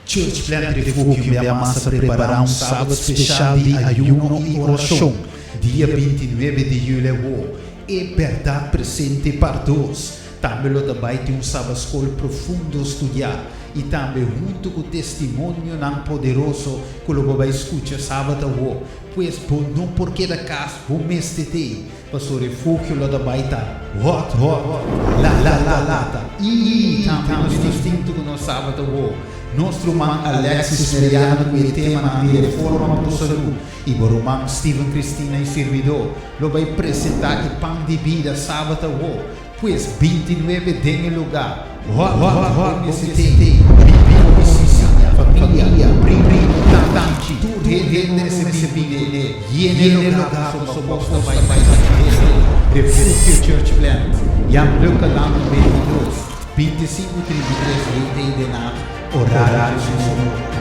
Church Plant Refúgio me amassa preparar um sábado especial de ayuno e oração, dia 29 de julho, e verdade presente para todos. Também também tem um sábado escola profundo estudar, e também junto com o testemunho não poderoso que o vai escutar sábado, pois não porque da casa o mês de ter, mas o refúgio lá também está hot, lata, e também distinto com o sábado. Nosso irmão Alexis Meriano com o tema na reforma para a saúde e o irmão Steven Cristina e servidor lo vai apresentar o pão de vida sábado, pois 29 tem lugar. Nesse tempo, família, tantanci, tudo recebível, e no lugar suposto vai Refúgio Church Plant, Yam Luca Lama 22, 25, 33, 89, horário de